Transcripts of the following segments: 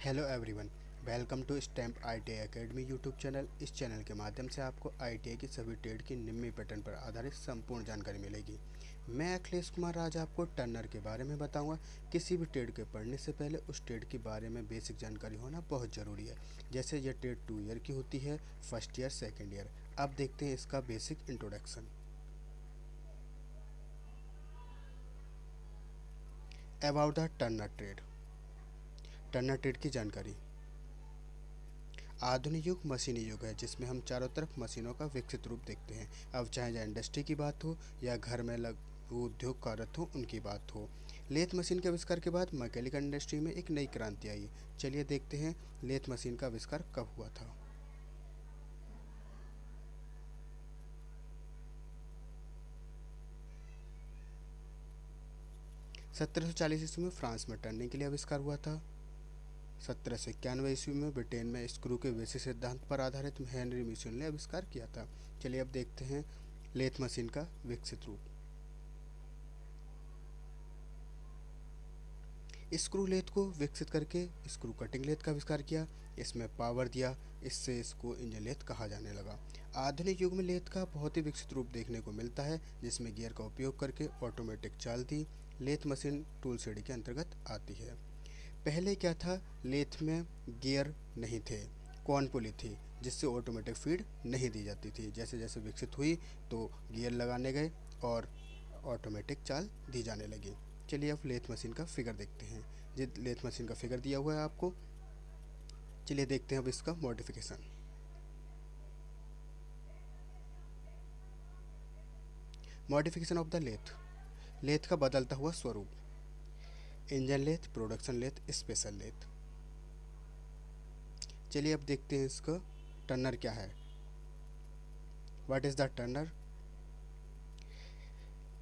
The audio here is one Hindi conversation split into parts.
Hello everyone, welcome to Stamp ITI academy YouTube channel. इस चैनल के माध्यम से आपको आईटीआई की सभी ट्रेड की निम्न पैटर्न पर आधारित संपूर्ण जानकारी मिलेगी। मैं अखिलेश कुमार आज आपको टर्नर के बारे में बताऊंगा। किसी भी ट्रेड के पढ़ने से पहले उस ट्रेड के बारे में बेसिक जानकारी होना बहुत ज़रूरी है। जैसे यह ट्रेड 2 ईयर की होती है, फर्स्ट ईयर, सेकेंड ईयर। अब देखते हैं इसका basic introduction. About the Turner trade. Turner trade की जानकारी। आधुनिक युग मशीनी युग है जिसमें हम चारों तरफ मशीनों का विकसित रूप देखते हैं। अब चाहे इंडस्ट्री की बात हो या घर में लघु उद्योग कार्यरत हो उनकी बात हो। लेथ मशीन के आविष्कार के बाद मैकेनिकल इंडस्ट्री में एक नई क्रांति आई। चलिए देखते हैं लेथ मशीन का आविष्कार कब हुआ था। 1740 ईस्वी में फ्रांस में टर्निंग के लिए आविष्कार हुआ था। 1791 ईस्वी में ब्रिटेन में स्क्रू के बेसिक सिद्धांत पर आधारित हेनरी मिशेल ने आविष्कार किया था। चलिए अब देखते हैं लेथ मशीन का विकसित रूप। स्क्रू लेथ को विकसित करके स्क्रू कटिंग लेथ का आविष्कार किया। इसमें पावर दिया, इससे इसको इंजन लेथ कहा जाने लगा। आधुनिक युग में लेथ का बहुत ही विकसित रूप देखने को मिलता है जिसमें गियर का उपयोग करके ऑटोमेटिक चाल थी। लेथ मशीन टूल श्रेणी के अंतर्गत आती है। पहले क्या था, लेथ में गियर नहीं थे, कॉर्न पुली थी जिससे ऑटोमेटिक फीड नहीं दी जाती थी। जैसे जैसे विकसित हुई तो गियर लगाने गए और ऑटोमेटिक चाल दी जाने लगी। चलिए अब लेथ मशीन का फिगर देखते हैं। ये लेथ मशीन का फिगर दिया हुआ है आपको। चलिए देखते हैं अब इसका modification. Modification of the lathe. Lathe का बदलता हुआ स्वरूप। Engine lathe, production lathe, special lathe. चलिए अब देखते हैं इसका टर्नर क्या है। What is the turner?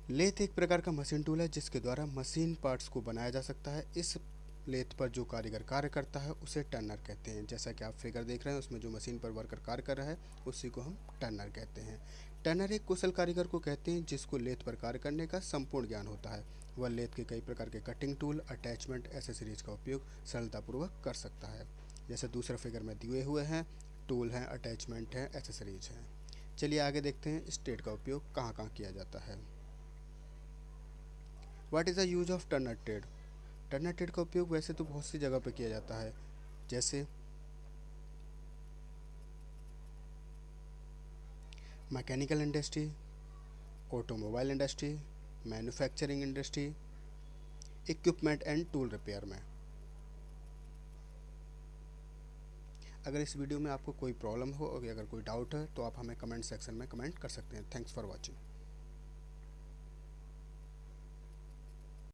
Lathe एक प्रकार का मशीन टूल है जिसके द्वारा मशीन पार्ट्स को बनाया जा सकता है। इस लेथ पर जो कारीगर कार्य करता है उसे टर्नर कहते हैं। जैसा कि आप फिगर देख रहे हैं उसमें जो मशीन पर वर्कर कार्य कर रहा है उसी को हम टर्नर कहते हैं। टर्नर एक कुशल कारीगर को कहते हैं जिसको लेथ पर कार्य करने का संपूर्ण ज्ञान होता है। वह लेथ के कई प्रकार के कटिंग टूल, अटैचमेंट, एसेसरीज का उपयोग सरलतापूर्वक कर सकता है। जैसे दूसरा फिगर में दिए हुए हैं, टूल हैं, अटैचमेंट हैं, एसेसरीज हैं। चलिए आगे देखते हैं इस ट्रेड का उपयोग कहाँ कहाँ किया जाता है। What is the use of Turner trade? Turner trade का उपयोग वैसे तो बहुत सी जगह पर किया जाता है, जैसे mechanical industry, automobile industry, manufacturing industry, equipment and tool repair में। अगर इस वीडियो में आपको कोई प्रॉब्लम हो और अगर कोई डाउट है तो आप हमें कमेंट सेक्शन में कमेंट कर सकते हैं। Thanks for watching.